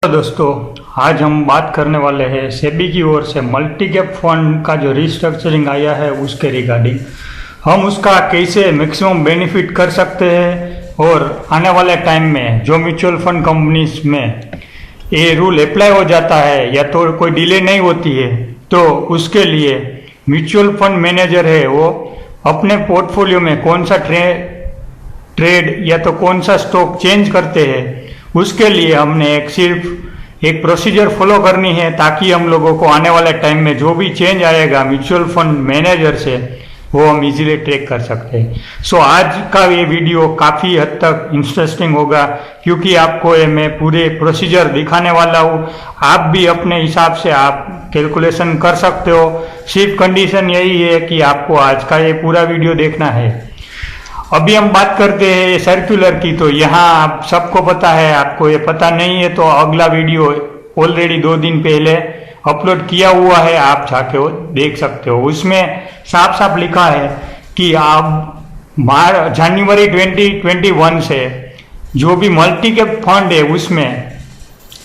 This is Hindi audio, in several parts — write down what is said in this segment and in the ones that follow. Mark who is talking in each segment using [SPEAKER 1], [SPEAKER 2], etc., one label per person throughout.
[SPEAKER 1] तो दोस्तों, आज हम बात करने वाले हैं सेबी की ओर से मल्टी कैप फंड का जो रिस्ट्रक्चरिंग आया है उसके रिगार्डिंग हम उसका कैसे मैक्सिमम बेनिफिट कर सकते हैं और आने वाले टाइम में जो म्यूचुअल फंड कंपनीज में ये रूल अप्लाई हो जाता है या तो कोई डिले नहीं होती है तो उसके लिए म्यूचुअल फंड मैनेजर है वो अपने पोर्टफोलियो में कौन सा ट्रेड या तो कौन सा स्टॉक चेंज करते हैं उसके लिए हमने सिर्फ एक प्रोसीजर फॉलो करनी है ताकि हम लोगों को आने वाले टाइम में जो भी चेंज आएगा म्यूचुअल फंड मैनेजर से वो हम इजीली ट्रैक कर सकते हैं। सो आज का ये वीडियो काफ़ी हद तक इंटरेस्टिंग होगा क्योंकि आपको ये मैं पूरे प्रोसीजर दिखाने वाला हूँ। आप भी अपने हिसाब से आप कैलकुलेशन कर सकते हो। सिर्फ कंडीशन यही है कि आपको आज का ये पूरा वीडियो देखना है। अभी हम बात करते हैं सर्कुलर की, तो यहाँ आप सबको पता है, आपको ये पता नहीं है तो अगला वीडियो ऑलरेडी 2 दिन पहले अपलोड किया हुआ है, आप जाके वो देख सकते हो। उसमें साफ साफ लिखा है कि आप जनवरी 2021 से जो भी मल्टी कैप फंड है उसमें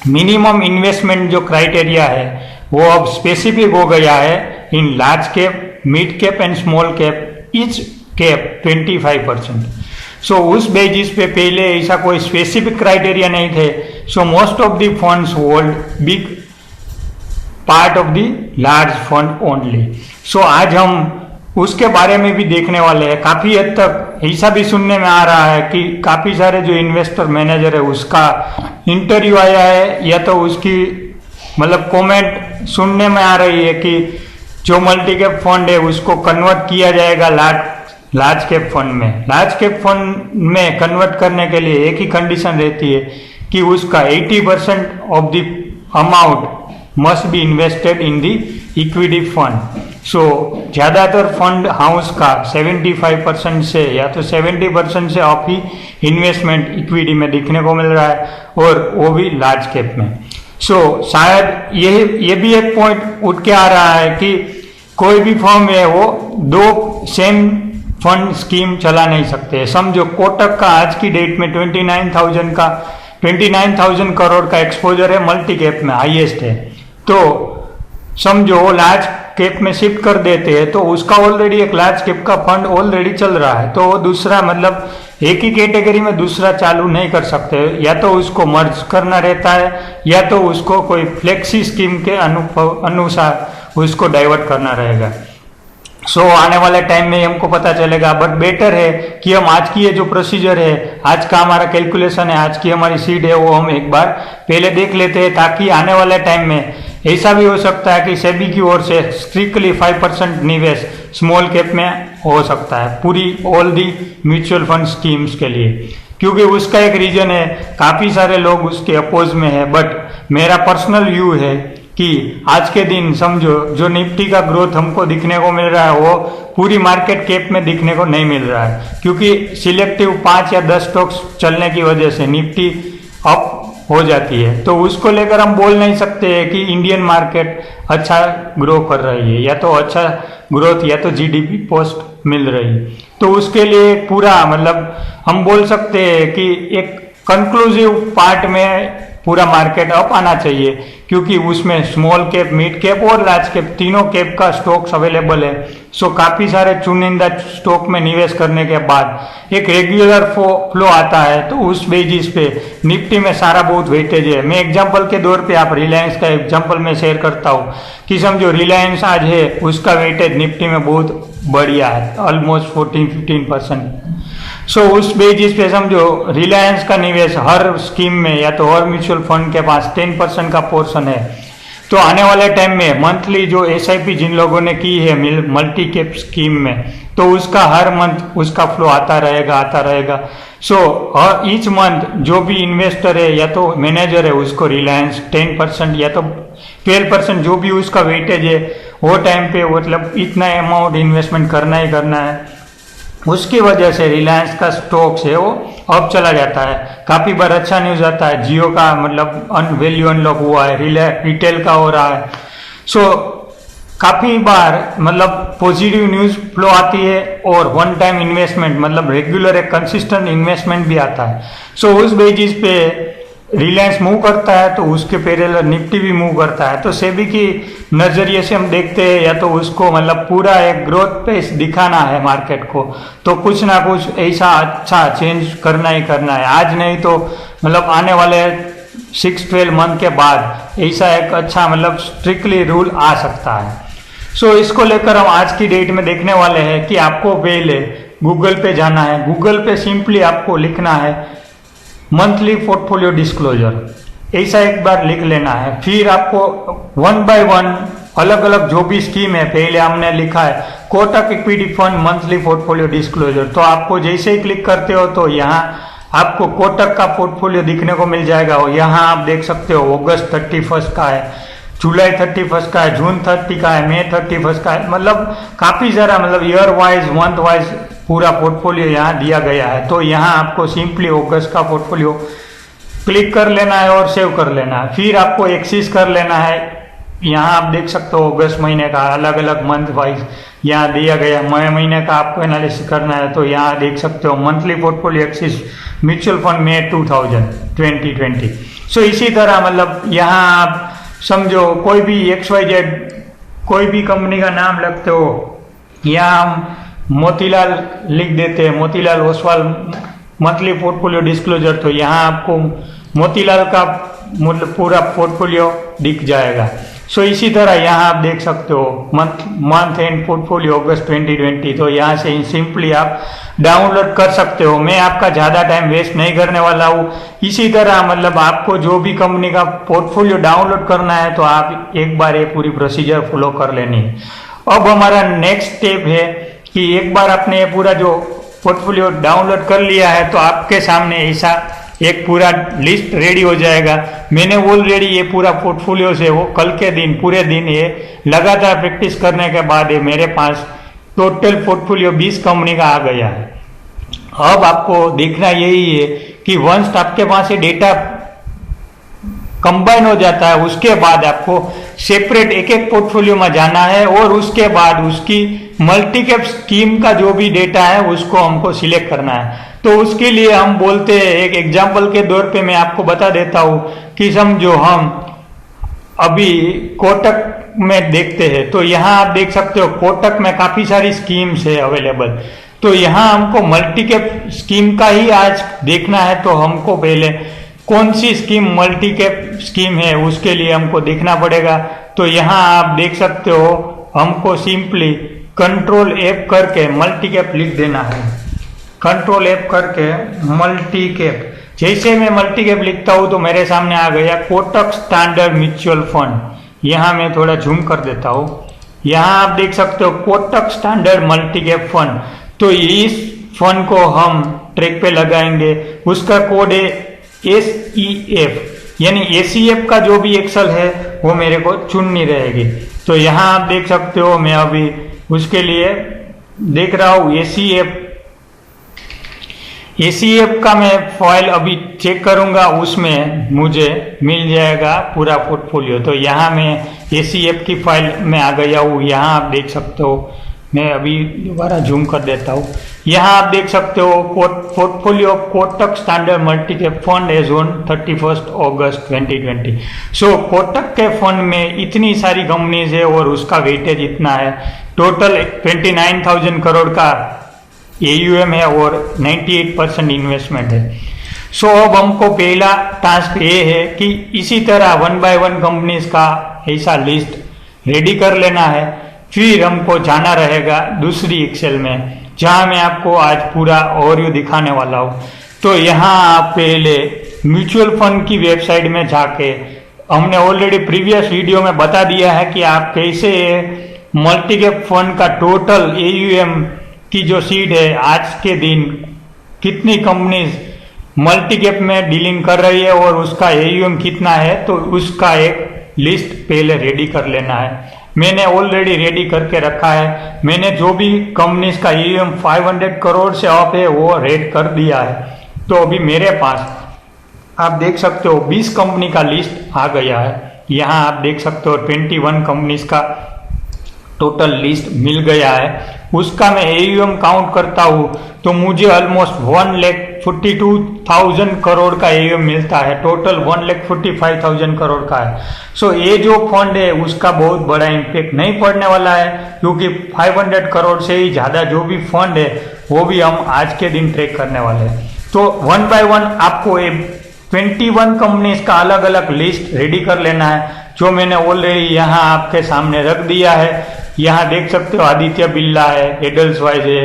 [SPEAKER 1] मिनिमम इन्वेस्टमेंट जो क्राइटेरिया है वो अब स्पेसिफिक हो गया है in large cap, mid cap and small cap, each cap 25%। सो उस बेसिस पे पहले ऐसा कोई स्पेसिफिक क्राइटेरिया नहीं थे। So most of the funds hold big part of the large fund only. So आज हम उसके बारे में भी देखने वाले हैं। काफी हद तक ऐसा भी सुनने में आ रहा है कि काफी सारे जो इन्वेस्टर मैनेजर है उसका इंटरव्यू आया है या तो उसकी मतलब कमेंट सुनने में आ रही है कि जो मल्टी कैप फंड है उसको कन्वर्ट किया जाएगा लार्ज कैप फंड में। लार्ज कैप फंड में कन्वर्ट करने के लिए एक ही कंडीशन रहती है कि उसका 80% of the amount must be invested in the equity fund. So ज़्यादातर फंड हाउस का 75% से या तो 70% से ऑफ ही इन्वेस्टमेंट इक्विटी में दिखने को मिल रहा है और वो भी लार्ज कैप में। सो शायद ये भी एक पॉइंट उठ के आ रहा है कि कोई भी फर्म है वो 2 सेम फंड स्कीम चला नहीं सकते। समझो कोटक का आज की डेट में 29,000 करोड़ का एक्सपोजर है, मल्टी कैप में हाईएस्ट है। तो समझो लार्ज कैप में शिफ्ट कर देते हैं तो उसका ऑलरेडी एक लार्ज कैप का फंड ऑलरेडी चल रहा है तो वो दूसरा मतलब एक ही कैटेगरी में दूसरा चालू नहीं कर सकते, या तो उसको मर्ज करना रहता है या तो उसको कोई फ्लेक्सी स्कीम के अनुसार उसको डाइवर्ट करना रहेगा। सो आने वाले टाइम में हमको पता चलेगा, बट बेटर है कि हम आज की ये जो प्रोसीजर है, आज का हमारा कैलकुलेशन है, आज की हमारी सीट है वो हम एक बार पहले देख लेते हैं ताकि आने वाले टाइम में ऐसा भी हो सकता है कि सेबी की ओर से स्ट्रिक्टली 5% निवेश स्मॉल कैप में हो सकता है पूरी all the mutual fund schemes के लिए, क्योंकि उसका एक रीजन है काफ़ी सारे लोग उसके अपोज में है। बट मेरा पर्सनल व्यू है कि आज के दिन समझो जो निफ्टी का ग्रोथ हमको दिखने को मिल रहा है वो पूरी मार्केट कैप में दिखने को नहीं मिल रहा है, क्योंकि सिलेक्टिव 5 या 10 स्टॉक्स चलने की वजह से निफ्टी अप हो जाती है। तो उसको लेकर हम बोल नहीं सकते हैं कि इंडियन मार्केट अच्छा ग्रो कर रही है या तो अच्छा ग्रोथ या तो जीडीपी पोस्ट मिल रही है। तो उसके लिए पूरा मतलब हम बोल सकते हैं कि एक कंक्लूसिव पार्ट में पूरा मार्केट अप आना चाहिए, क्योंकि उसमें स्मॉल कैप, मिड कैप और लार्ज कैप तीनों कैप का स्टॉक्स अवेलेबल है। सो काफ़ी सारे चुनिंदा स्टॉक में निवेश करने के बाद एक रेगुलर फ्लो आता है तो उस बेसिस पे निफ्टी में सारा बहुत वेटेज है। मैं एग्जांपल के दौर पे आप रिलायंस का एग्जांपल मैं शेयर करता हूँ कि समझो रिलायंस आज है, उसका वेटेज निफ्टी में बहुत बढ़िया है, ऑलमोस्ट 14-15%। सो उस बेसिस पे समझो रिलायंस का निवेश हर स्कीम में या तो हर म्यूचुअल फंड के पास 10% का पोर्शन है। तो आने वाले टाइम में मंथली जो एसआईपी जिन लोगों ने की है मल्टी कैप स्कीम में, तो उसका हर मंथ उसका फ्लो आता रहेगा। सो ईच मंथ जो भी इन्वेस्टर है या तो मैनेजर है उसको रिलायंस 10% या तो 12% जो भी उसका वेटेज है वो टाइम पे मतलब इतना अमाउंट इन्वेस्टमेंट करना ही करना है। उसकी वजह से रिलायंस का स्टॉक्स है वो अब चला जाता है। काफ़ी बार अच्छा न्यूज़ आता है, जियो का मतलब वैल्यू अनलॉक हुआ है, रिटेल का हो रहा है। सो काफ़ी बार मतलब पॉजिटिव न्यूज़ फ्लो आती है और वन टाइम इन्वेस्टमेंट मतलब रेगुलर एक कंसिस्टेंट इन्वेस्टमेंट भी आता है। सो उस बेसिस पे रिलायंस मूव करता है तो उसके पैरेलल निफ्टी भी मूव करता है। तो सेबी की नजरिए से हम देखते हैं या तो उसको मतलब पूरा एक ग्रोथ पेस दिखाना है मार्केट को, तो कुछ ना कुछ ऐसा अच्छा चेंज करना ही करना है। आज नहीं तो मतलब आने वाले 6-12 मंथ के बाद ऐसा एक अच्छा मतलब स्ट्रिक्टली रूल आ सकता है। सो इसको लेकर हम आज की डेट में देखने वाले हैं कि आपको पहले गूगल पे जाना है। गूगल पे सिंपली आपको लिखना है मंथली पोर्टफोलियो डिस्क्लोजर, ऐसा एक बार लिख लेना है। फिर आपको 1 बाय 1 अलग अलग जो भी स्कीम है, पहले हमने लिखा है Kotak equity fund monthly portfolio disclosure, तो आपको जैसे ही क्लिक करते हो तो यहाँ आपको कोटक का पोर्टफोलियो दिखने को मिल जाएगा। और यहाँ आप देख सकते हो अगस्त 31 का है, जुलाई 31 का है, जून 30 का है, मई 31 का है, मतलब काफी सारा मतलब ईयर वाइज मंथ वाइज पूरा पोर्टफोलियो यहाँ दिया गया है। तो यहाँ आपको सिंपली अगस्त का पोर्टफोलियो क्लिक कर लेना है और सेव कर लेना है। फिर आपको एक्सिस कर लेना है। यहाँ आप देख सकते हो अगस्त महीने का अलग अलग मंथ वाइज यहाँ दिया गया। मई महीने का आपको एनालिसिस करना है तो यहाँ देख सकते हो monthly portfolio axis mutual fund में 2020। सो इसी तरह मतलब यहाँ आप समझो कोई भी XYZ कोई भी कंपनी का नाम लगते हो, यहाँ हम मोतीलाल लिख देते हैं, Motilal Oswal monthly portfolio disclosure, तो यहाँ आपको मोतीलाल का मतलब पूरा पोर्टफोलियो दिख जाएगा। सो इसी तरह यहाँ आप देख सकते हो मंथ एंड पोर्टफोलियो अगस्त 2020, तो यहाँ से सिंपली आप डाउनलोड कर सकते हो। मैं आपका ज़्यादा टाइम वेस्ट नहीं करने वाला हूँ। इसी तरह मतलब आपको जो भी कंपनी का पोर्टफोलियो डाउनलोड करना है तो आप एक बार ये पूरी प्रोसीजर फॉलो कर लेनी है। अब हमारा नेक्स्ट स्टेप है कि एक बार आपने ये पूरा जो पोर्टफोलियो डाउनलोड कर लिया है तो आपके सामने ऐसा एक पूरा लिस्ट रेडी हो जाएगा। मैंने ऑलरेडी ये पूरा पोर्टफोलियो से वो कल के दिन पूरे दिन ये लगातार प्रैक्टिस करने के बाद ये मेरे पास टोटल पोर्टफोलियो 20 कंपनी का आ गया है। अब आपको देखना यही है कि वंस आपके पास ये डेटा कंबाइन हो जाता है उसके बाद आपको सेपरेट एक एक पोर्टफोलियो में जाना है और उसके बाद उसकी मल्टी कैप स्कीम का जो भी डेटा है उसको हमको सिलेक्ट करना है। तो उसके लिए हम बोलते हैं, एक एग्जांपल के तौर पे मैं आपको बता देता हूं कि समझो हम अभी कोटक में देखते हैं, तो यहाँ आप देख सकते हो कोटक में काफी सारी स्कीम्स है अवेलेबल। तो यहाँ हमको मल्टी कैप स्कीम का ही आज देखना है, तो हमको पहले कौन सी स्कीम मल्टी कैप स्कीम है उसके लिए हमको देखना पड़ेगा। तो यहाँ आप देख सकते हो हमको सिंपली कंट्रोल F करके मल्टी कैप लिख देना है। कंट्रोल F करके मल्टी कैप, जैसे मैं मल्टी कैप लिखता हूं तो मेरे सामने आ गया कोटक स्टैंडर्ड म्यूचुअल फंड। यहाँ मैं थोड़ा जूम कर देता हूं। यहाँ आप देख सकते हो Kotak standard multi cap fund. तो इस फंड को हम ट्रैक पे लगाएंगे, उसका कोड है SEF, यानी ACF का जो भी एक्सेल है वो मेरे को चुननी रहेगी। तो यहाँ आप देख सकते हो मैं अभी उसके लिए देख रहा हूँ ACF का मैं फाइल अभी चेक करूंगा, उसमें मुझे मिल जाएगा पूरा पोर्टफोलियो। तो यहाँ मैं ACF की फाइल में आ गया हूँ। यहाँ आप देख सकते हो, मैं अभी दोबारा जूम कर देता हूँ। यहाँ आप देख सकते हो portfolio Kotak standard multi cap fund as on 31 August 2020। So Kotak के फंड में इतनी सारी कंपनीज है और उसका वेटेज इतना है, टोटल 29,000 करोड़ का AUM है और 98% इन्वेस्टमेंट है। सो अब हमको पहला टास्क ये है कि इसी तरह 1 बाय 1 कंपनीज का ऐसा लिस्ट रेडी कर लेना है। फिर हमको जाना रहेगा दूसरी एक्सेल में, जहां मैं आपको आज पूरा ओवरव्यू दिखाने वाला हूं। तो यहाँ आप पहले म्यूचुअल फंड की वेबसाइट में जाके, हमने ऑलरेडी प्रीवियस वीडियो में बता दिया है कि आप कैसे मल्टी कैप फंड का टोटल AUM की जो सीट है आज के दिन कितनी कंपनीज मल्टी कैप में डीलिंग कर रही है और उसका AUM कितना है, तो उसका एक लिस्ट पहले रेडी कर लेना है। मैंने ऑलरेडी रेडी करके रखा है। मैंने जो भी कंपनीज का AUM 500 करोड़ से अप है वो रेड कर दिया है। तो अभी मेरे पास आप देख सकते हो 20 कंपनी का लिस्ट आ गया है। यहाँ आप देख सकते हो 21 कंपनीज का टोटल लिस्ट मिल गया है। उसका मैं AUM काउंट करता हूँ तो मुझे ऑलमोस्ट 1 लाख 1,42,000 करोड़ का AUM मिलता है, टोटल 1,45,000 करोड़ का है। सो ये जो फंड है उसका बहुत बड़ा इम्पैक्ट नहीं पड़ने वाला है, क्योंकि 500 करोड़ से ही ज़्यादा जो भी फंड है वो भी हम आज के दिन ट्रैक करने वाले हैं। तो 1 बाय 1 आपको 21 कंपनीज का अलग अलग लिस्ट रेडी कर लेना है, जो मैंने ऑलरेडी यहाँ आपके सामने रख दिया है। यहाँ देख सकते हो आदित्य बिरला है, एडल्सवाइज है,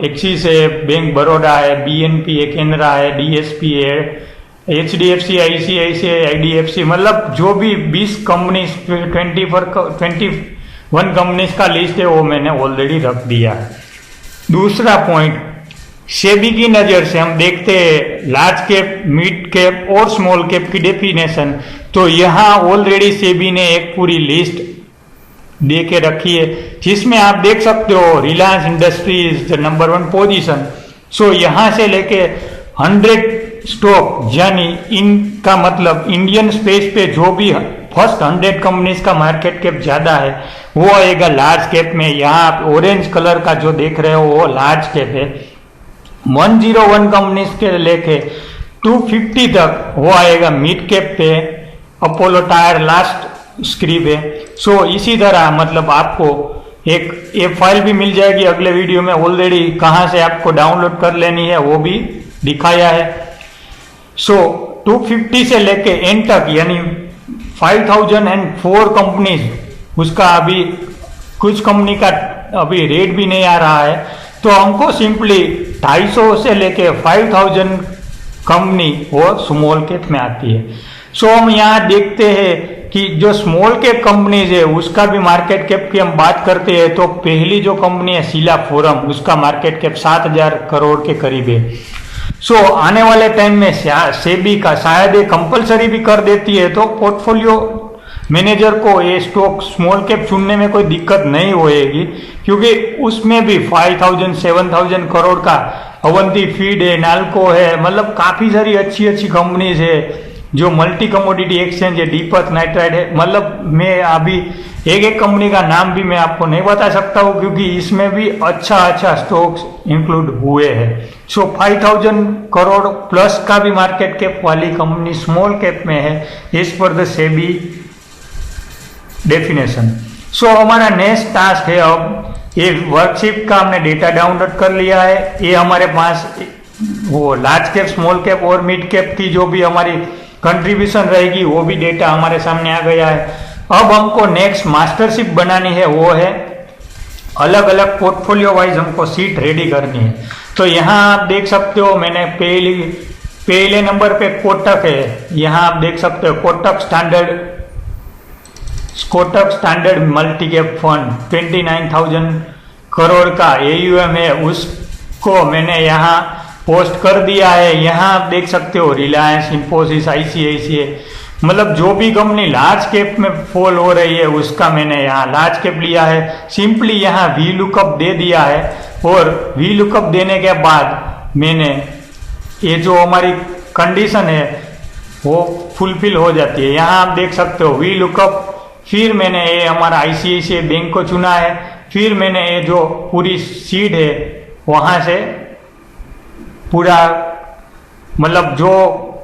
[SPEAKER 1] एक्सिस है, बैंक बड़ौदा है, BNP है, केनरा है, DSP है, HDFC, ICICI, IDFC, मतलब जो भी 20 कंपनी 21 कंपनीज का लिस्ट है वो मैंने ऑलरेडी रख दिया है। दूसरा पॉइंट, सेबी की नज़र से हम देखते हैं लार्ज कैप, मिड कैप और स्मॉल कैप की डेफिनेशन। तो यहाँ ऑलरेडी सेबी ने एक पूरी लिस्ट दे के रखी है, जिसमें आप देख सकते हो रिलायंस इंडस्ट्रीज नंबर 1 पोजीशन। सो यहाँ से लेके 100 स्टॉक, यानी इनका मतलब इंडियन स्पेस पे जो भी फर्स्ट 100 कंपनीज का मार्केट कैप ज्यादा है वो आएगा लार्ज कैप में। यहाँ आप ऑरेंज कलर का जो देख रहे हो वो लार्ज कैप है। 101 कंपनीज के लेके 250 तक वो आएगा मिड कैप पे। अपोलो टायर लास्ट स्क्रीप है। सो इसी तरह मतलब आपको एक ये फाइल भी मिल जाएगी अगले वीडियो में, ऑलरेडी कहाँ से आपको डाउनलोड कर लेनी है वो भी दिखाया है। सो 250 से लेके एंड तक यानी 5004 कंपनीज, उसका अभी कुछ कंपनी का अभी रेट भी नहीं आ रहा है, तो हमको सिंपली 250 से लेके 5000 कंपनी वो स्मॉल कैप में आती है। सो हम यहाँ देखते हैं कि जो स्मॉल कैप कंपनीज है उसका भी मार्केट कैप की हम बात करते हैं तो पहली जो कंपनी है शीला फोरम, उसका मार्केट कैप 7000 करोड़ के करीब है। सो आने वाले टाइम में सेबी का शायद ये कंपलसरी भी कर देती है, तो पोर्टफोलियो मैनेजर को ये स्टॉक स्मॉल कैप चुनने में कोई दिक्कत नहीं होएगी, क्योंकि उसमें भी 5000-7000 करोड़ का अवंती फीड है, नाल्को है, मतलब काफी सारी अच्छी अच्छी कंपनीज है। जो मल्टी कमोडिटी एक्सचेंज है, दीपक नाइट्राइट है, मतलब मैं अभी एक एक कंपनी का नाम भी मैं आपको नहीं बता सकता हूँ, क्योंकि इसमें भी अच्छा स्टॉक्स इंक्लूड हुए हैं। सो 5000 करोड़ प्लस का भी मार्केट कैप वाली कंपनी स्मॉल कैप में है as per the SEBI definition. सो हमारा नेक्स्ट टास्क है, अब ये वर्कशीट का हमने डेटा डाउनलोड कर लिया है। ये हमारे पास वो लार्ज कैप, स्मॉल कैप और मिड कैप की जो भी हमारी कंट्रीब्यूशन रहेगी वो भी डेटा हमारे सामने आ गया है। अब हमको नेक्स्ट मास्टरशिप बनानी है, वो है अलग अलग पोर्टफोलियो वाइज हमको सीट रेडी करनी है। तो यहाँ आप देख सकते हो मैंने पहले नंबर पे कोटक है, यहाँ आप देख सकते हो Kotak standard multi cap fund 29,000 crore का AUM है, उसको मैंने यहाँ पोस्ट कर दिया है। यहाँ आप देख सकते हो रिलायंस, इंफोसिस, ICICI, मतलब जो भी कंपनी लार्ज कैप में फॉल हो रही है उसका मैंने यहाँ लार्ज कैप लिया है। सिंपली यहाँ वी लुकअप दे दिया है और वी लुकअप देने के बाद मैंने ये जो हमारी कंडीशन है वो फुलफिल हो जाती है। यहाँ आप देख सकते हो वी लुकअप, फिर मैंने ये हमारा ICICI बैंक को चुना है, फिर मैंने ये जो पूरी सीट है वहाँ से पूरा मतलब जो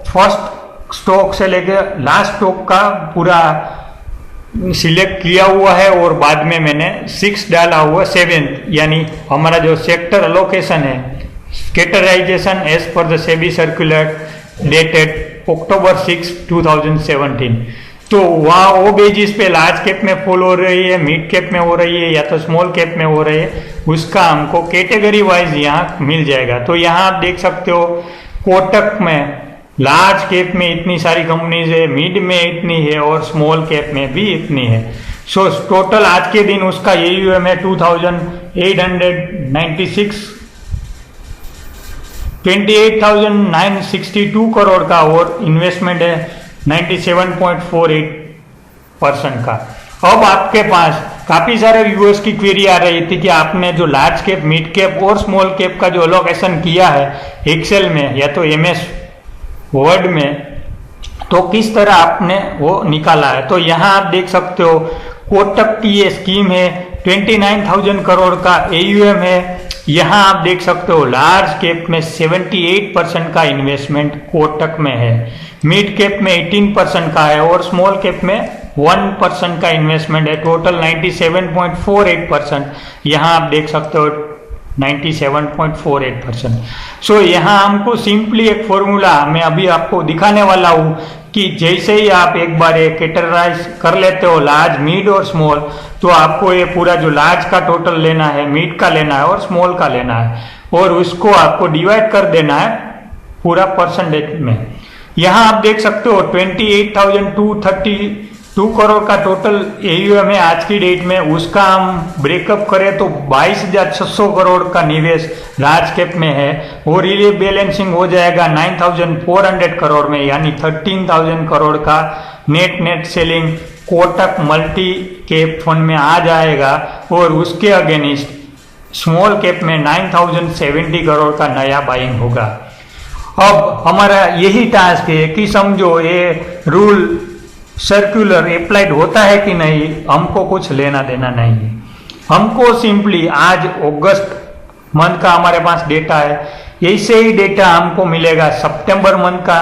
[SPEAKER 1] फर्स्ट स्टॉक से लेकर लास्ट स्टॉक का पूरा सिलेक्ट किया हुआ है और बाद में मैंने 6 डाला हुआ 7th, यानी हमारा जो सेक्टर अलोकेशन है categorisation as per the SEBI circular dated October 6, 2017। तो वहाँ वो बेजिस पे लार्ज कैप में फॉल हो रही है, मिड कैप में हो रही है या तो स्मॉल कैप में हो रही है, उसका हमको कैटेगरी वाइज यहाँ मिल जाएगा। तो यहाँ आप देख सकते हो कोटक में लार्ज कैप में इतनी सारी कंपनीज है, मिड में इतनी है और स्मॉल कैप में भी इतनी है। सो टोटल आज के दिन उसका AUM है 28,962 करोड़ का और इन्वेस्टमेंट है 97.48% का। अब आपके पास काफी सारे व्यूअर्स की क्वेरी आ रही थी कि आपने जो लार्ज कैप, मिड कैप और स्मॉल कैप का जो अलोकेशन किया है एक्सेल में या तो MS वर्ड में, तो किस तरह आपने वो निकाला है। तो यहाँ आप देख सकते हो कोटक की ये स्कीम है 29,000 करोड़ का AUM है। यहाँ आप देख सकते हो लार्ज कैप में 78% का इन्वेस्टमेंट कोटक में है, मिड कैप में 18% का है और स्मॉल कैप में 1% का इन्वेस्टमेंट है। टोटल 97.48%। यहाँ आप देख सकते हो 97.48%। सो यहाँ हमको सिंपली एक फॉर्मूला मैं अभी आपको दिखाने वाला हूँ कि जैसे ही आप एक बार ये कैटेगराइज कर लेते हो लार्ज, मिड और स्मॉल, तो आपको ये पूरा जो लार्ज का टोटल लेना है, मिड का लेना है और स्मॉल का लेना है और उसको आपको डिवाइड कर देना है पूरा परसेंटेज में। यहाँ आप देख सकते हो 28,232 करोड़ का टोटल AUM है आज की डेट में। उसका हम ब्रेकअप करें तो 22,600 करोड़ का निवेश लार्ज कैप में है और रिलीफ बैलेंसिंग हो जाएगा 9,400 करोड़ में, यानी 13,000 करोड़ का net selling Kotak multi cap fund में आ जाएगा और उसके अगेंस्ट स्मॉल कैप में 9,070 करोड़ का नया बाइंग होगा। अब हमारा यही टास्क है कि समझो ये रूल सर्कुलर अप्लाइड होता है कि नहीं, हमको कुछ लेना देना नहीं है। हमको सिंपली आज अगस्त मंथ का हमारे पास डेटा है, ऐसे ही डेटा हमको मिलेगा सितंबर मंथ का।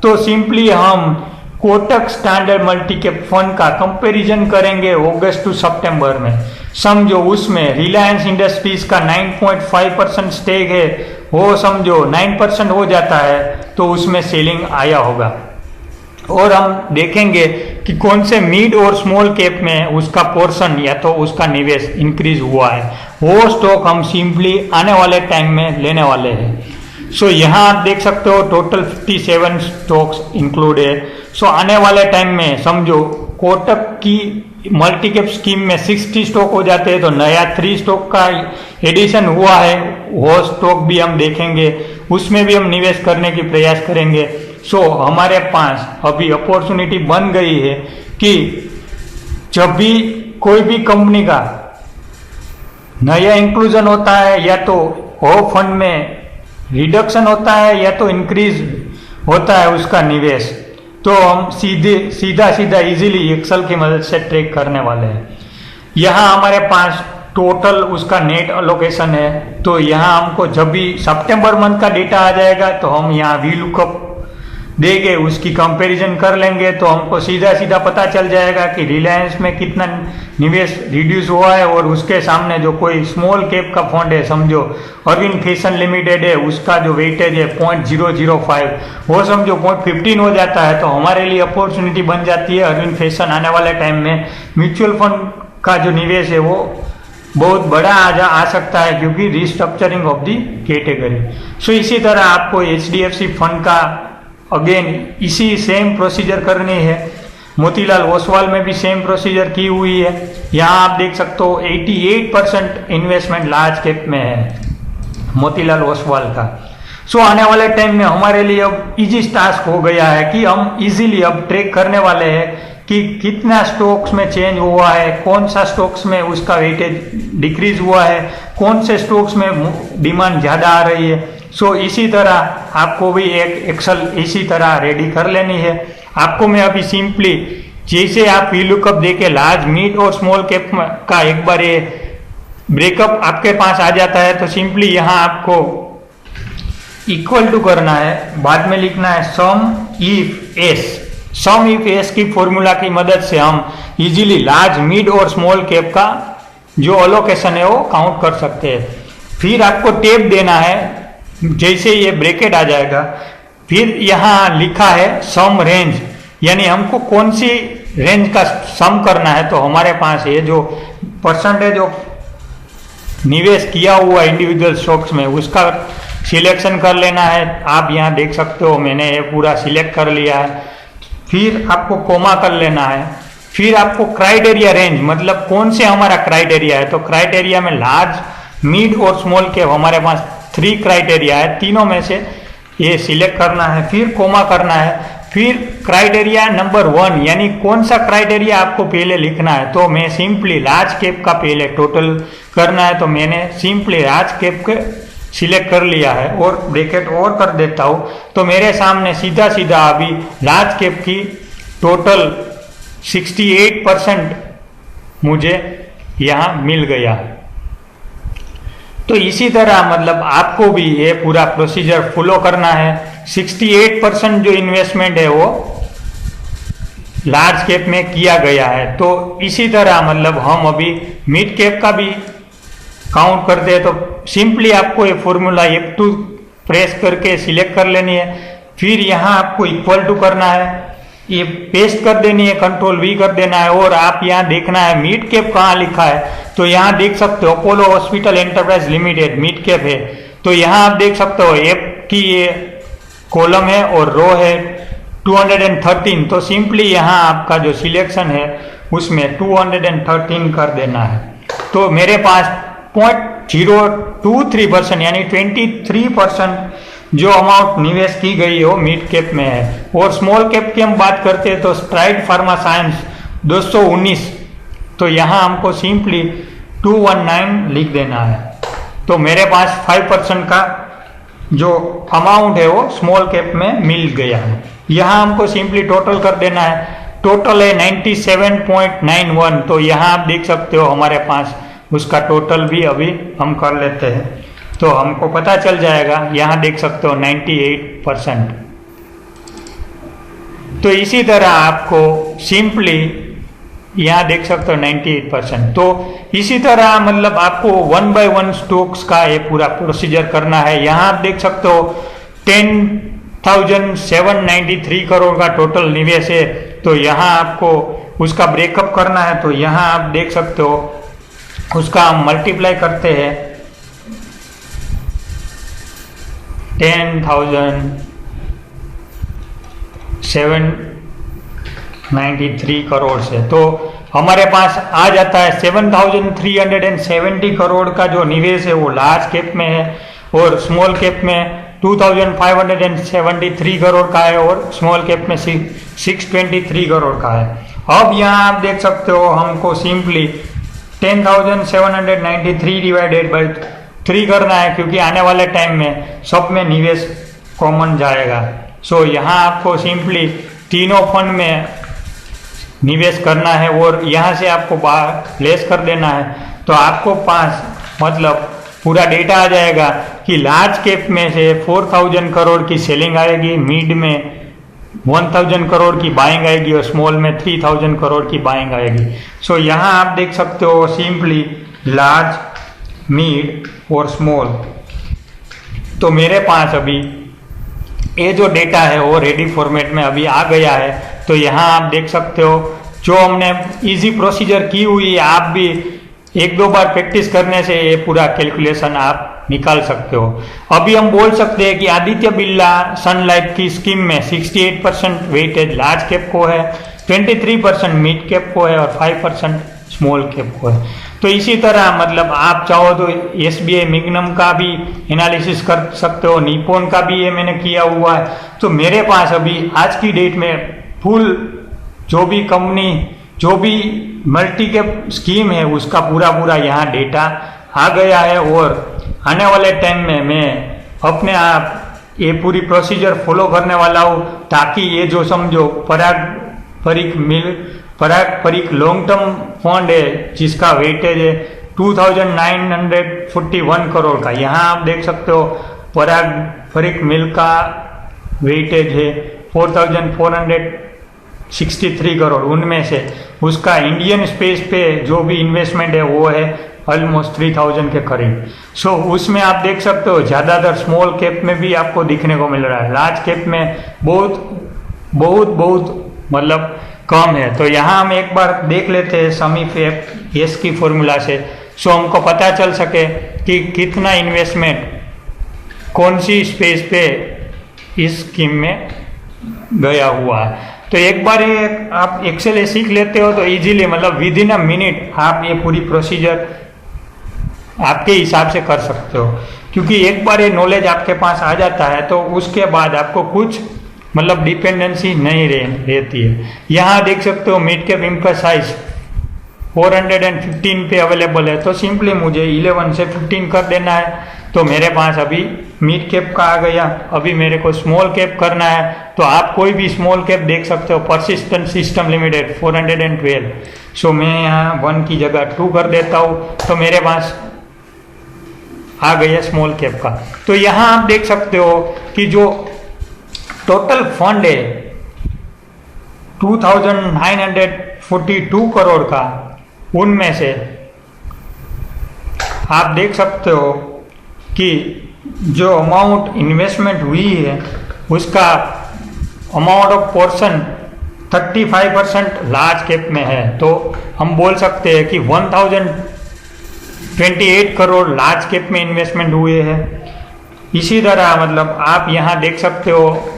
[SPEAKER 1] तो सिंपली हम Kotak standard multi cap fund का कंपैरिजन करेंगे अगस्त टू सितंबर में। समझो उसमें रिलायंस इंडस्ट्रीज का 9.5% स्टेक है, वो समझो 9% हो जाता है तो उसमें सेलिंग आया होगा। और हम देखेंगे कि कौन से मिड और स्मॉल कैप में उसका पोर्शन या तो उसका निवेश इंक्रीज हुआ है, वो स्टॉक हम सिंपली आने वाले टाइम में लेने वाले हैं। सो यहाँ आप देख सकते हो टोटल 57 स्टॉक्स इंक्लूड है। सो आने वाले टाइम में समझो कोटक की मल्टी कैप स्कीम में 60 स्टॉक हो जाते हैं तो नया 3 स्टॉक का एडिशन हुआ है, वो स्टॉक भी हम देखेंगे, उसमें भी हम निवेश करने की प्रयास करेंगे। सो हमारे पास अभी अपॉर्चुनिटी बन गई है कि जब भी कोई भी कंपनी का नया इंक्लूजन होता है या तो वो फंड में रिडक्शन होता है या तो इंक्रीज होता है उसका निवेश, तो हम सीधा इजीली एक्सेल की मदद से ट्रैक करने वाले हैं। यहाँ हमारे पास टोटल उसका नेट अलोकेशन है, तो यहाँ हमको जब भी सितंबर मंथ का डेटा आ जाएगा तो हम यहाँ वी लुकअप देंगे, उसकी कंपैरिजन कर लेंगे तो हमको सीधा पता चल जाएगा कि रिलायंस में कितना निवेश रिड्यूस हुआ है और उसके सामने जो कोई स्मॉल कैप का फंड है, समझो अरविंद फैशन लिमिटेड है, उसका जो वेटेज है 0.005, वो समझो 0.15 हो जाता है तो हमारे लिए अपॉर्चुनिटी बन जाती है। अरविंद फैशन आने वाले टाइम में म्यूचुअल फंड का जो निवेश है वो बहुत बड़ा आ सकता है क्योंकि रिस्ट्रक्चरिंग ऑफ दी कैटेगरी। सो इसी तरह आपको HDFC फंड का अगेन इसी सेम प्रोसीजर करनी है। मोतीलाल ओसवाल में भी सेम प्रोसीजर की हुई है। यहाँ आप देख सकते हो 88% इन्वेस्टमेंट लार्ज कैप में है मोतीलाल ओसवाल का। सो आने वाले टाइम में हमारे लिए अब इजी टास्क हो गया है कि हम इजीली अब ट्रैक करने वाले हैं कि कितना स्टॉक्स में चेंज हुआ है, कौन सा स्टॉक्स में उसका वेटेज डिक्रीज हुआ है, कौन से स्टॉक्स में डिमांड ज़्यादा आ रही है। सो इसी तरह आपको भी एक एक्सेल इसी तरह रेडी कर लेनी है। आपको मैं अभी सिंपली जैसे आप वी लुकअप देके लार्ज, मिड और स्मॉल कैप का एक बार ये ब्रेकअप आपके पास आ जाता है तो सिंपली यहाँ आपको इक्वल टू करना है, बाद में लिखना है सम इफ एस की फॉर्मूला की मदद से हम इजीली लार्ज, मिड और स्मॉल कैप का जो अलोकेशन है वो काउंट कर सकते हैं। फिर आपको टैब देना है, जैसे ये ब्रैकेट आ जाएगा फिर यहाँ लिखा है सम रेंज, यानी हमको कौन सी रेंज का सम करना है। तो हमारे पास ये जो परसेंटेज ऑफ निवेश किया हुआ इंडिविजुअल स्टॉक्स में उसका सिलेक्शन कर लेना है। आप यहाँ देख सकते हो मैंने ये पूरा सिलेक्ट कर लिया है। फिर आपको कोमा कर लेना है। फिर आपको क्राइटेरिया रेंज, मतलब कौन से हमारा क्राइटेरिया है, तो क्राइटेरिया में लार्ज, मिड और स्मॉल कैप हमारे पास 3 क्राइटेरिया है, तीनों में से ये सिलेक्ट करना है। फिर कोमा करना है। फिर क्राइटेरिया नंबर 1 यानी कौन सा क्राइटेरिया आपको पहले लिखना है, तो मैं सिंपली लार्ज कैप का पहले टोटल करना है तो मैंने सिंपली लार्ज कैप के सिलेक्ट कर लिया है और ब्रैकेट और कर देता हूँ तो मेरे सामने सीधा अभी लार्ज कैप की टोटल 68% मुझे यहाँ मिल गया। तो इसी तरह मतलब आपको भी ये पूरा प्रोसीजर फॉलो करना है। 68% जो इन्वेस्टमेंट है वो लार्ज कैप में किया गया है। तो इसी तरह मतलब हम अभी मिड कैप का भी काउंट करते हैं। तो सिंपली आपको ये फॉर्मूला F2 प्रेस करके सिलेक्ट कर लेनी है, फिर यहाँ आपको इक्वल टू करना है, ये पेस्ट कर देनी है, कंट्रोल V कर देना है, और आप यहाँ देखना है मिड कैप कहाँ लिखा है। तो यहाँ देख सकते हो Apollo hospital enterprise limited mid cap है। तो यहाँ आप देख सकते हो F की ये कॉलम है और रो है 213। तो सिंपली यहाँ आपका जो सिलेक्शन है उसमें 213 कर देना है। तो मेरे पास 0.023% यानी 23% जो अमाउंट निवेश की गई है वो मिड कैप में है। और स्मॉल कैप की हम बात करते हैं तो स्ट्राइड फार्मा साइंस 219, तो यहाँ हमको सिंपली 219 लिख देना है। तो मेरे पास 5% का जो अमाउंट है वो स्मॉल कैप में मिल गया है। यहाँ हमको सिंपली टोटल कर देना है, टोटल है 97.91। तो यहाँ आप देख सकते हो हमारे पास उसका टोटल भी अभी हम कर लेते हैं तो हमको पता चल जाएगा। यहाँ देख सकते हो 98%। तो इसी तरह आपको सिंपली यहाँ देख सकते हो 98%। तो इसी तरह मतलब आपको 1 by 1 स्टॉक्स का ये पूरा प्रोसीजर करना है। यहाँ आप देख सकते हो 10,793 करोड़ का टोटल निवेश है। तो यहाँ आपको उसका ब्रेकअप करना है। तो यहाँ आप देख सकते हो उसका हम मल्टीप्लाई करते हैं 10,793 करोड़ से। तो हमारे पास आ जाता है 7,370 करोड़ का जो निवेश है वो लार्ज कैप में है, और स्मॉल कैप में 2,573 करोड़ का है, और स्मॉल कैप में 623 करोड़ का है। अब यहाँ आप देख सकते हो हमको सिंपली 10,793 डिवाइडेड बाई 3 करना है, क्योंकि आने वाले टाइम में सब में निवेश कॉमन जाएगा। सो यहाँ आपको सिंपली तीनों फंड में निवेश करना है और यहाँ से आपको बाहर लेस कर देना है। तो आपको पास मतलब पूरा डेटा आ जाएगा कि लार्ज कैप में से 4,000 करोड़ की सेलिंग आएगी, मिड में 1,000 करोड़ की बाइंग आएगी, और स्मॉल में 3,000 करोड़ की बाइंग आएगी। सो यहाँ आप देख सकते हो सिंपली लार्ज, मिड और स्मॉल। तो मेरे पास अभी ये जो डेटा है वो रेडी फॉर्मेट में अभी आ गया है। तो यहाँ आप देख सकते हो जो हमने इजी प्रोसीजर की हुई है, आप भी 1-2 बार प्रैक्टिस करने से ये पूरा कैलकुलेशन आप निकाल सकते हो। अभी हम बोल सकते हैं कि आदित्य बिरला सन लाइफ की स्कीम में 68% वेटेज लार्ज कैप को है, 23% मिड कैप को है, और 5% स्मॉल कैप को है। तो इसी तरह मतलब आप चाहो तो SBI मिग्नम का भी एनालिसिस कर सकते हो, निप्पॉन का भी ये मैंने किया हुआ है। तो मेरे पास अभी आज की डेट में फुल जो भी कंपनी, जो भी मल्टी कैप स्कीम है उसका पूरा यहाँ डेटा आ गया है। और आने वाले टाइम में मैं अपने आप ये पूरी प्रोसीजर फॉलो करने वाला हूँ, ताकि ये जो समझो पारंपरिक लॉन्ग टर्म फंड है जिसका वेटेज है 2,941 करोड़ का, यहाँ आप देख सकते हो पारंपरिक मिल का वेटेज है 4,463 करोड़, उनमें से उसका इंडियन स्पेस पे जो भी इन्वेस्टमेंट है वो है ऑलमोस्ट 3,000 के करीब। सो उसमें आप देख सकते हो ज़्यादातर स्मॉल कैप में भी आपको दिखने को मिल रहा है, लार्ज कैप में बहुत मतलब कम है। तो यहाँ हम एक बार देख लेते हैं समीफ एस की फॉर्मूला से, सो हमको पता चल सके कि कितना इन्वेस्टमेंट कौन सी स्पेस पे इस स्कीम में गया हुआ है। तो एक बार ये आप एक्सेल सीख लेते हो तो इजीली मतलब विद इन अ मिनट आप ये पूरी प्रोसीजर आपके हिसाब से कर सकते हो, क्योंकि एक बार ये नॉलेज आपके पास आ जाता है तो उसके बाद आपको कुछ मतलब डिपेंडेंसी नहीं रहती है। यहाँ देख सकते हो मिड कैप इम्पसाइज 415 पे अवेलेबल है, तो सिंपली मुझे 11 से 15 कर देना है। तो मेरे पास अभी मिड कैप का आ गया। अभी मेरे को स्मॉल कैप करना है, तो आप कोई भी स्मॉल कैप देख सकते हो। Persistent system limited 412। सो मैं यहाँ 1 की जगह 2 कर देता हूँ, तो मेरे पास आ गया स्मॉल कैप का। तो यहाँ आप देख सकते हो कि जो टोटल फंड है 2942 करोड़ का, उनमें से आप देख सकते हो कि जो अमाउंट इन्वेस्टमेंट हुई है उसका amount of portion 35% large cap में है। तो हम बोल सकते हैं कि 1028 करोड़ लार्ज कैप में इन्वेस्टमेंट हुए हैं। इसी तरह मतलब आप यहाँ देख सकते हो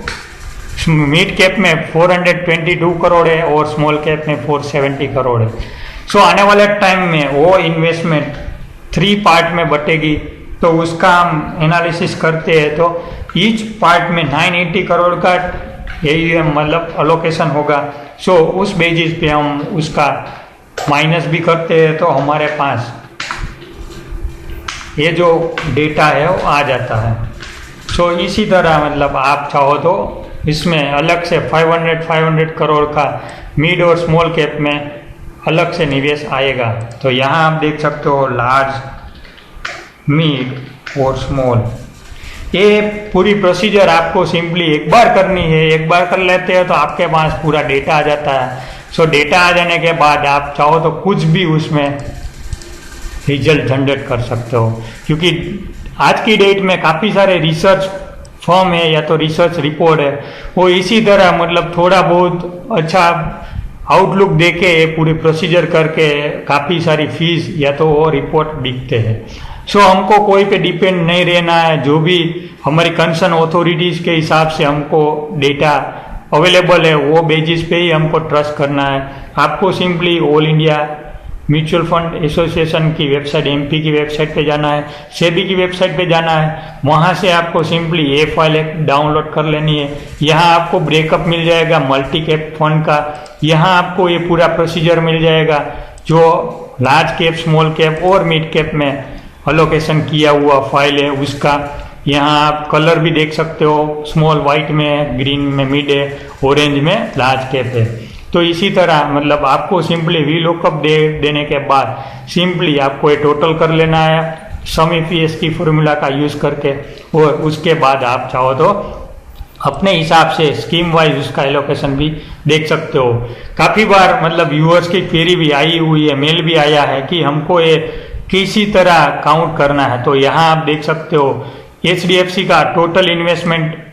[SPEAKER 1] मिड कैप में 422 करोड़ है और स्मॉल कैप में 470 करोड़ है। सो आने वाले टाइम में वो इन्वेस्टमेंट 3 पार्ट में बटेगी, तो उसका हम एनालिसिस करते हैं तो ईच पार्ट में 980 करोड़ का यही मतलब अलोकेशन होगा। सो उस बेसिस पे हम उसका माइनस भी करते हैं, तो हमारे पास ये जो डेटा है वो आ जाता है। सो इसी तरह मतलब आप चाहो तो इसमें अलग से 500 करोड़ का मिड और स्मॉल कैप में अलग से निवेश आएगा। तो यहाँ आप देख सकते हो लार्ज, मिड और स्मॉल, ये पूरी प्रोसीजर आपको सिंपली एक बार करनी है। एक बार कर लेते हैं तो आपके पास पूरा डेटा आ जाता है। सो डेटा आ जाने के बाद आप चाहो तो कुछ भी उसमें रिजल्ट जनरेट कर सकते हो, क्योंकि आज की डेट में काफ़ी सारे रिसर्च फर्म है या तो रिसर्च रिपोर्ट है, वो इसी तरह मतलब थोड़ा बहुत अच्छा आउटलुक देके पूरी प्रोसीजर करके काफ़ी सारी फीस या तो वो रिपोर्ट बिकते हैं। सो हमको कोई पे डिपेंड नहीं रहना है। जो भी हमारी कंसर्न अथॉरिटीज़ के हिसाब से हमको डेटा अवेलेबल है वो बेसिस पे ही हमको ट्रस्ट करना है। आपको simply all India mutual fund association की वेबसाइट, एमपी की वेबसाइट पे जाना है, सेबी की वेबसाइट पे जाना है। वहाँ से आपको सिंपली ये फाइल एक डाउनलोड कर लेनी है। यहाँ आपको ब्रेकअप मिल जाएगा मल्टी कैप फंड का। यहाँ आपको ये पूरा प्रोसीजर मिल जाएगा जो लार्ज कैप, स्मॉल कैप और मिड कैप में अलोकेशन किया हुआ फाइल है उसका। यहाँ आप कलर भी देख सकते हो, स्मॉल वाइट में है, ग्रीन में मिड है, ऑरेंज में लार्ज कैप है। तो इसी तरह मतलब आपको सिंपली वी लुकअप देने के बाद सिंपली आपको ये टोटल कर लेना है सम ईपीएस की फॉर्मूला का यूज करके, और उसके बाद आप चाहो तो अपने हिसाब से स्कीम वाइज उसका एलोकेशन भी देख सकते हो। काफ़ी बार मतलब व्यूअर्स की क्वेरी भी आई हुई है, मेल भी आया है कि हमको ये किसी तरह काउंट करना है। तो यहाँ आप देख सकते हो HDFC का टोटल इन्वेस्टमेंट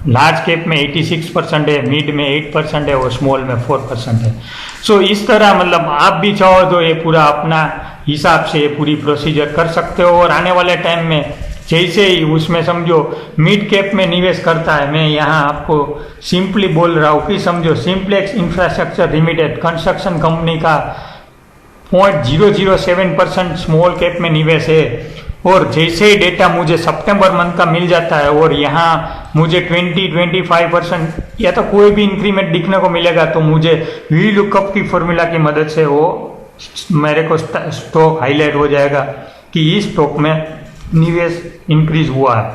[SPEAKER 1] लार्ज कैप में 86% है, मिड में 8% है और स्मॉल में 4% है। सो इस तरह मतलब आप भी चाहो तो ये पूरा अपना हिसाब से ये पूरी प्रोसीजर कर सकते हो। और आने वाले टाइम में जैसे ही उसमें समझो मिड कैप में निवेश करता है, मैं यहाँ आपको सिंपली बोल रहा हूँ कि समझो simplex infrastructure limited construction company का 0.007% स्मॉल कैप में निवेश है, और जैसे ही डेटा मुझे सितंबर मंथ का मिल जाता है और यहाँ मुझे 20-25% या तो कोई भी इंक्रीमेंट दिखने को मिलेगा, तो मुझे वी लुकअप की फॉर्मूला की मदद से वो मेरे को स्टॉक हाईलाइट हो जाएगा कि इस स्टॉक में निवेश इंक्रीज हुआ है।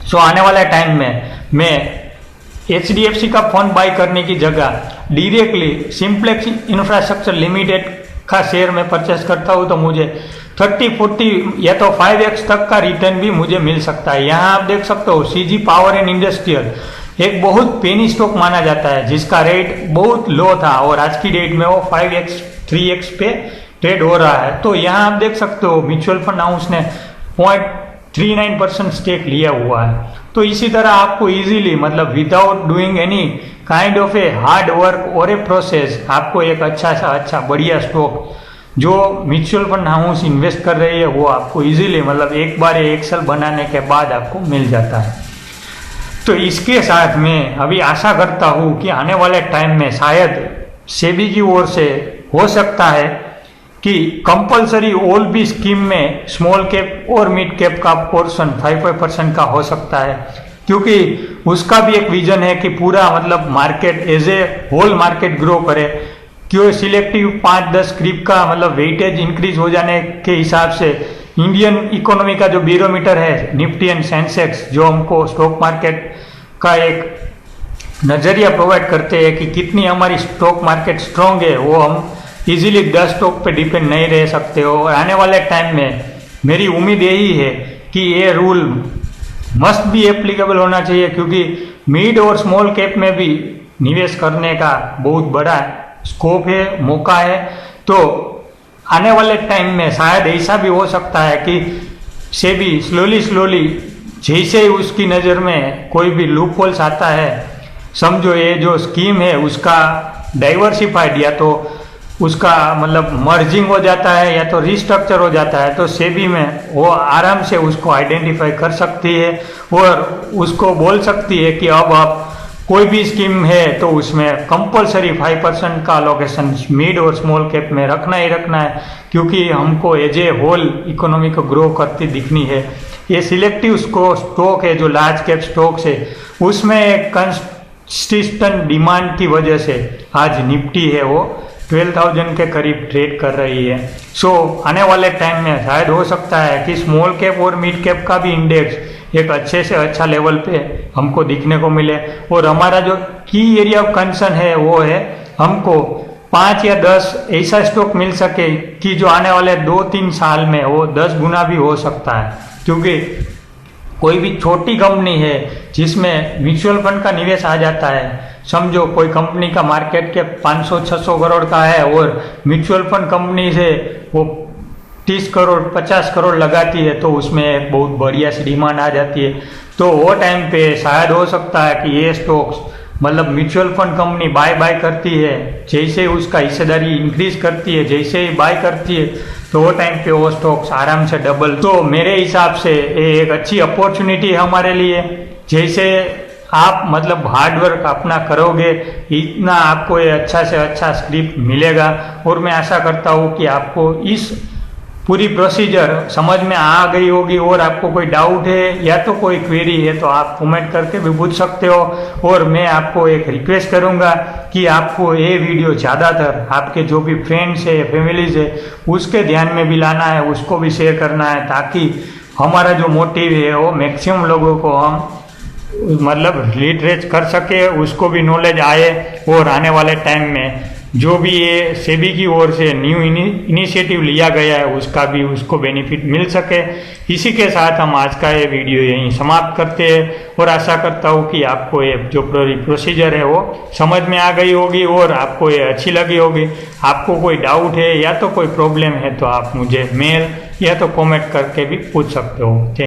[SPEAKER 1] सो आने वाले टाइम में मैं HDFC का फंड बाई करने की जगह डायरेक्टली सिंप्लेक्स इंफ्रास्ट्रक्चर लिमिटेड का शेयर में परचेस करता हूँ, तो मुझे 30-40 या तो 5x तक का रिटर्न भी मुझे मिल सकता है। यहाँ आप देख सकते हो CG पावर एंड इंडस्ट्रियल एक बहुत पेनी स्टॉक माना जाता है जिसका रेट बहुत लो था, और आज की डेट में वो 5x 3x पे ट्रेड हो रहा है। तो यहाँ आप देख सकते हो म्यूचुअल फंड हाउस ने 0.39% स्टेक लिया हुआ है। तो इसी तरह आपको इजीली मतलब without doing any kind of a hard work और ए प्रोसेस आपको एक अच्छा बढ़िया स्टॉक जो म्यूचुअल फंड हाउस इन्वेस्ट कर रही है वो आपको इजीली मतलब एक बार एक्सेल बनाने के बाद आपको मिल जाता है। तो इसके साथ में अभी आशा करता हूँ कि आने वाले टाइम में शायद सेबी की ओर से हो सकता है कि कंपलसरी ऑल भी स्कीम में स्मॉल कैप और मिड कैप का पोर्शन 5% का हो सकता है, क्योंकि उसका भी एक विजन है कि पूरा मतलब market as a whole market grow करे। क्यों सिलेक्टिव 5-10 स्क्रिप का मतलब वेटेज इंक्रीज हो जाने के हिसाब से इंडियन इकोनॉमी का जो बैरोमीटर है निफ्टी एंड सेंसेक्स, जो हमको स्टॉक मार्केट का एक नज़रिया प्रोवाइड करते हैं कि कितनी हमारी स्टॉक मार्केट स्ट्रॉन्ग है, वो हम इजीली 10 स्टॉक पे डिपेंड नहीं रह सकते हो। और आने वाले टाइम में मेरी उम्मीद यही है कि ये रूल मस्ट भी एप्लीकेबल होना चाहिए, क्योंकि मिड और स्मॉल कैप में भी निवेश करने का बहुत बड़ा स्कोप है, मौका है। तो आने वाले टाइम में शायद ऐसा भी हो सकता है कि सेबी स्लोली जैसे ही उसकी नज़र में कोई भी लूप होल्स आता है, समझो ये जो स्कीम है उसका डाइवर्सिफाइड या तो उसका मतलब मर्जिंग हो जाता है या तो रिस्ट्रक्चर हो जाता है, तो सेबी में वो आराम से उसको आइडेंटिफाई कर सकती है और उसको बोल सकती है कि अब आप कोई भी स्कीम है तो उसमें कंपलसरी 5% का अलोकेशन मिड और स्मॉल कैप में रखना ही रखना है, क्योंकि हमको एज ए होल इकोनॉमी को ग्रो करती दिखनी है। ये सिलेक्टिव स्टॉक है जो लार्ज कैप स्टॉक्स है, उसमें एक कंसिस्टेंट डिमांड की वजह से आज निफ्टी है वो 12,000 के करीब ट्रेड कर रही है। सो आने वाले टाइम में शायद हो सकता है कि स्मॉल कैप और मिड कैप का भी इंडेक्स एक अच्छे से अच्छा लेवल पे हमको दिखने को मिले। और हमारा जो की एरिया ऑफ कंसर्न है वो है हमको 5 या 10 ऐसा स्टॉक मिल सके कि जो आने वाले 2-3 साल में वो 10 गुना भी हो सकता है, क्योंकि कोई भी छोटी कंपनी है जिसमें म्यूचुअल फंड का निवेश आ जाता है, समझो कोई कंपनी का मार्केट कैप 500-600 करोड़ का है और म्यूचुअल फंड कंपनी से वो 30 करोड़ 50 करोड़ लगाती है, तो उसमें बहुत बढ़िया सी डिमांड आ जाती है। तो वो टाइम पे शायद हो सकता है कि ये स्टॉक्स मतलब म्यूचुअल फंड कंपनी बाय करती है, जैसे उसका हिस्सेदारी इंक्रीज करती है, जैसे ही बाय करती है तो वो टाइम पे वो स्टॉक्स आराम से डबल। तो मेरे हिसाब से ये एक अच्छी अपॉर्चुनिटी है हमारे लिए। जैसे आप मतलब हार्डवर्क अपना करोगे इतना आपको ये अच्छा से अच्छा स्क्रिप्ट मिलेगा। और मैं आशा करता हूँ कि आपको इस पूरी प्रोसीजर समझ में आ गई होगी, और आपको कोई डाउट है या तो कोई क्वेरी है तो आप कमेंट करके भी पूछ सकते हो। और मैं आपको एक रिक्वेस्ट करूंगा कि आपको ये वीडियो ज़्यादातर आपके जो भी फ्रेंड्स है फैमिलीज है उसके ध्यान में भी लाना है, उसको भी शेयर करना है, ताकि हमारा जो मोटिव है वो मैक्सिमम लोगों को हम मतलब लिटरेट कर सके, उसको भी नॉलेज आए। और आने वाले टाइम में जो भी ये सेबी की ओर से न्यू इनिशिएटिव लिया गया है उसका भी उसको बेनिफिट मिल सके। इसी के साथ हम आज का ये वीडियो यहीं समाप्त करते हैं और आशा करता हूँ कि आपको ये जो प्रोसीजर है वो समझ में आ गई होगी और आपको ये अच्छी लगी होगी। आपको कोई डाउट है या तो कोई प्रॉब्लम है तो आप मुझे मेल या तो कमेंट करके भी पूछ सकते हो।